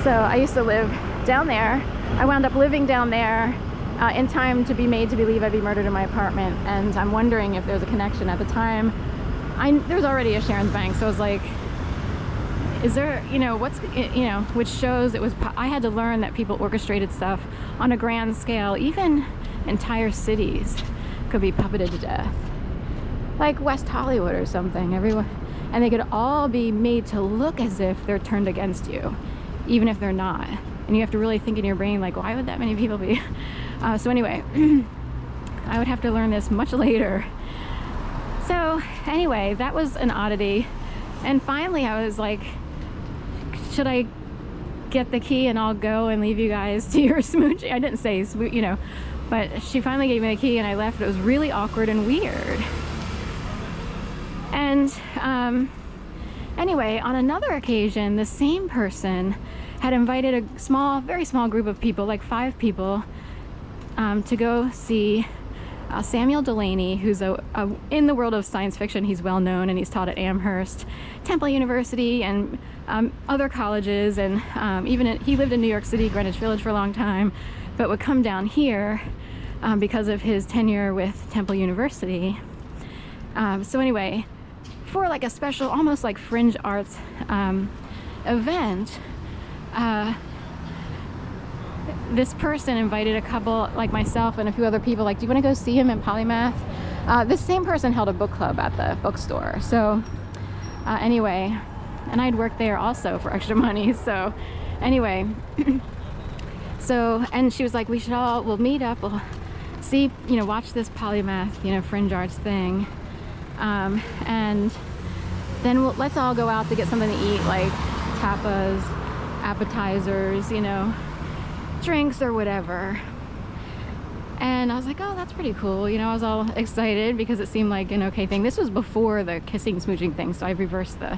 So I used to live down there. I wound up living down there in time to be made to believe I'd be murdered in my apartment, and I'm wondering if there's a connection. At the time, there's already a Sharon's Bank, so I was like, is there, you know, what's, you know, which shows it was, I had to learn that people orchestrated stuff on a grand scale. Even entire cities could be puppeted to death, like West Hollywood or something. Everyone, and they could all be made to look as if they're turned against you, even if they're not. And you have to really think in your brain, like, why would that many people be? So anyway, I would have to learn this much later. So anyway, that was an oddity. And finally I was like, should I get the key and I'll go and leave you guys to your smooching? I didn't say, you know, but she finally gave me the key and I left. It was really awkward and weird. And anyway, on another occasion, the same person had invited a small, very small group of people, like 5 people, to go see Samuel Delaney, who's in the world of science fiction. He's well known, and he's taught at Amherst, Temple University, and other colleges, and he lived in New York City, Greenwich Village for a long time, but would come down here because of his tenure with Temple University. So anyway, for like a special, almost like fringe arts event, this person invited a couple like myself and a few other people, like, do you want to go see him in Polymath? This same person held a book club at the bookstore. So anyway, and I'd worked there also for extra money. So anyway, so, and she was like, we'll meet up, we'll see, you know, watch this Polymath, you know, fringe arts thing. And then let's all go out to get something to eat, like tapas, appetizers, you know, drinks or whatever. And I was like, oh, that's pretty cool. You know, I was all excited because it seemed like an okay thing. This was before the kissing, smooching thing, so I reversed the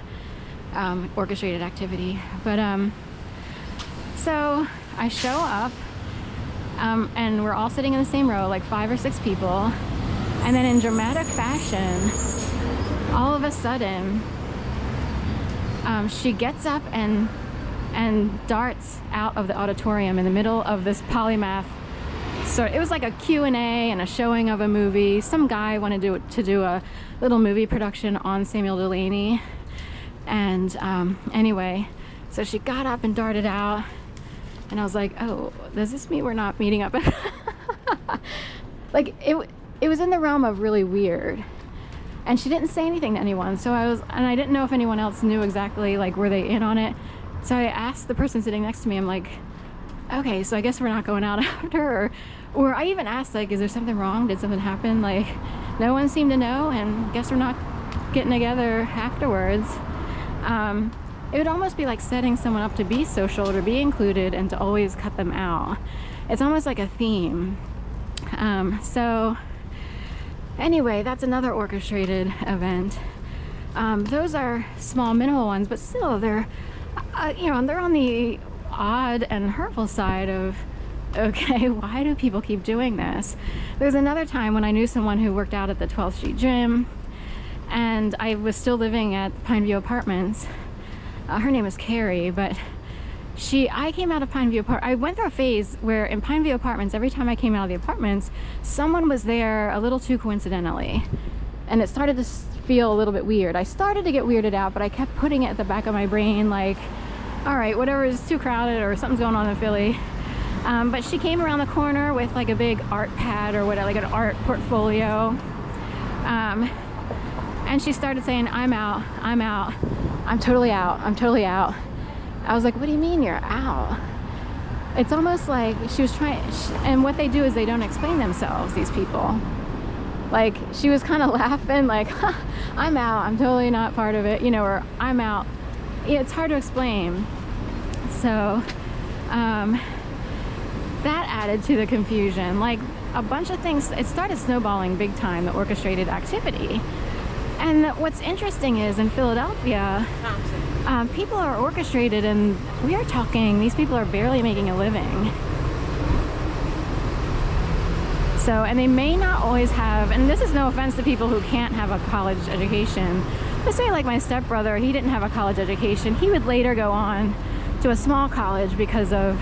orchestrated activity. But so I show up, and we're all sitting in the same row, like 5 or 6 people. And then in dramatic fashion, all of a sudden, she gets up and darts out of the auditorium in the middle of this Polymath. So it was like a Q&A and a showing of a movie. Some guy wanted to do a little movie production on Samuel Delaney. And anyway, so she got up and darted out. And I was like, oh, does this mean we're not meeting up? Like, it was in the realm of really weird. And she didn't say anything to anyone. So I didn't know if anyone else knew exactly, like, were they in on it? So I asked the person sitting next to me, I'm like, okay, so I guess we're not going out after her. Or I even asked, like, is there something wrong? Did something happen? Like, no one seemed to know, and guess we're not getting together afterwards. It would almost be like setting someone up to be social or to be included and to always cut them out. It's almost like a theme. So anyway, that's another orchestrated event. Those are small, minimal ones, but still they're, you know, they're on the odd and hurtful side of, okay, why do people keep doing this? There's another time when I knew someone who worked out at the 12th Street Gym, and I was still living at Pineview Apartments. Her name is Carrie, but I came out of Pineview Apartments. I went through a phase where in Pineview Apartments, every time I came out of the apartments, someone was there a little too coincidentally. And it started to feel a little bit weird. I started to get weirded out, but I kept putting it at the back of my brain, like, all right, whatever, is too crowded or something's going on in Philly. But she came around the corner with like a big art pad or whatever, like an art portfolio. And she started saying, I'm out, I'm totally out, I'm totally out. I was like, what do you mean you're out? It's almost like she was trying, and what they do is they don't explain themselves, these people. Like, she was kind of laughing, like, huh, I'm out, I'm totally not part of it, you know, or I'm out. Yeah, it's hard to explain. So, that added to the confusion. Like, a bunch of things, it started snowballing big time, the orchestrated activity. And what's interesting is in Philadelphia, people are orchestrated, and we are talking, these people are barely making a living. So, and they may not always have, and this is no offense to people who can't have a college education. Let's say like my stepbrother, he didn't have a college education. He would later go on to a small college because of,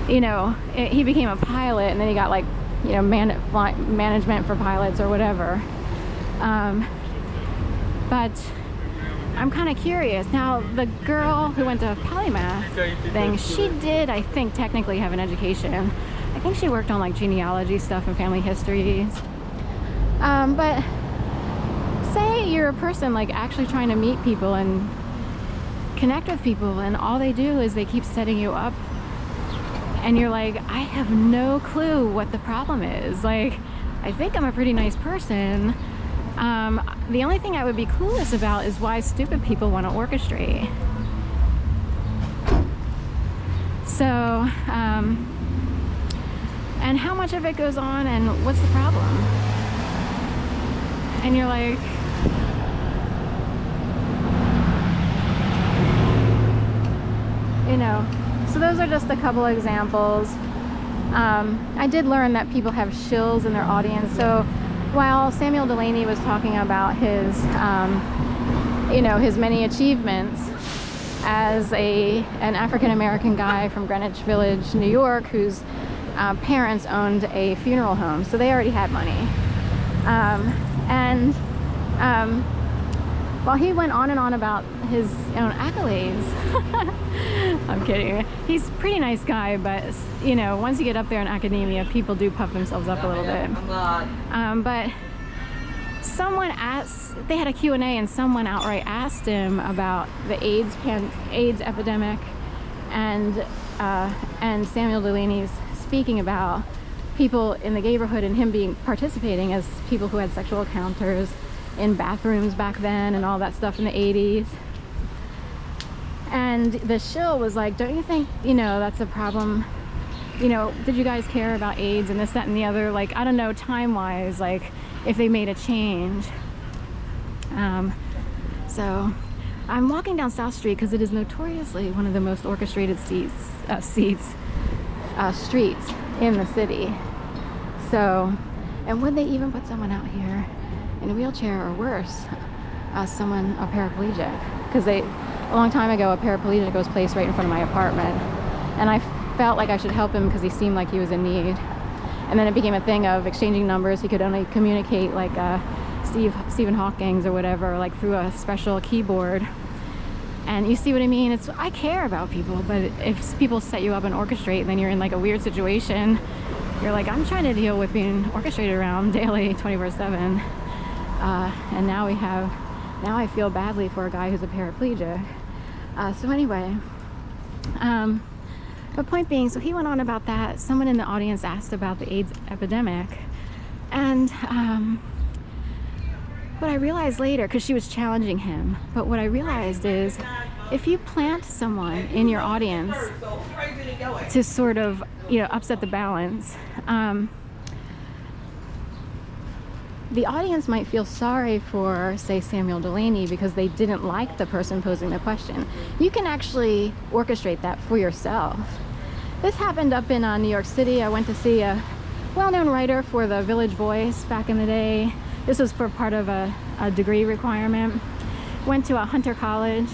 you know, he became a pilot, and then he got like, you know, management for pilots or whatever. But I'm kind of curious. Now, the girl who went to Polymath thing, she did, I think, technically have an education. I think she worked on like genealogy stuff and family histories. But say you're a person like actually trying to meet people and connect with people, and all they do is they keep setting you up, and you're like, I have no clue what the problem is. Like, I think I'm a pretty nice person. The only thing I would be clueless about is why stupid people want to orchestrate. So, and how much of it goes on, and what's the problem? And you're like, you know, so those are just a couple examples. I did learn that people have shills in their audience. So while Samuel Delaney was talking about his, you know, his many achievements as an African-American guy from Greenwich Village, New York, whose parents owned a funeral home, so they already had money. While he went on and on about his own accolades, I'm kidding. He's a pretty nice guy, but you know, once you get up there in academia, people do puff themselves up a little bit. But someone asked, they had a Q&A, and someone outright asked him about the AIDS epidemic, and Samuel Delaney's speaking about people in the neighborhood and him participating as people who had sexual encounters in bathrooms back then and all that stuff in the 80s. And the shill was like, don't you think, you know, that's a problem? You know, did you guys care about AIDS and this, that, and the other? Like, I don't know, time-wise, like, if they made a change. So I'm walking down South Street because it is notoriously one of the most orchestrated streets in the city. So, and would they even put someone out here in a wheelchair, or worse, a paraplegic? Because a long time ago, a paraplegic was placed right in front of my apartment, and I felt like I should help him because he seemed like he was in need. And then it became a thing of exchanging numbers. He could only communicate like Stephen Hawking's or whatever, like through a special keyboard. And you see what I mean? I care about people, but if people set you up and orchestrate, and then you're in like a weird situation, you're like, I'm trying to deal with being orchestrated around daily, 24/7. And now I feel badly for a guy who's a paraplegic. So anyway, but point being, so he went on about that. Someone in the audience asked about the AIDS epidemic, and what I realized later, because she was challenging him, but what I realized is, if you plant someone in your audience to sort of, you know, upset the balance, the audience might feel sorry for, say, Samuel Delaney because they didn't like the person posing the question. You can actually orchestrate that for yourself. This happened up in New York City. I went to see a well-known writer for the Village Voice back in the day. This was for part of a degree requirement. Went to a Hunter College,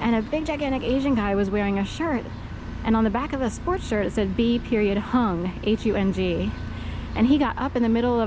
and a big gigantic Asian guy was wearing a shirt, and on the back of the sports shirt it said B.Hung, H-U-N-G. And he got up in the middle of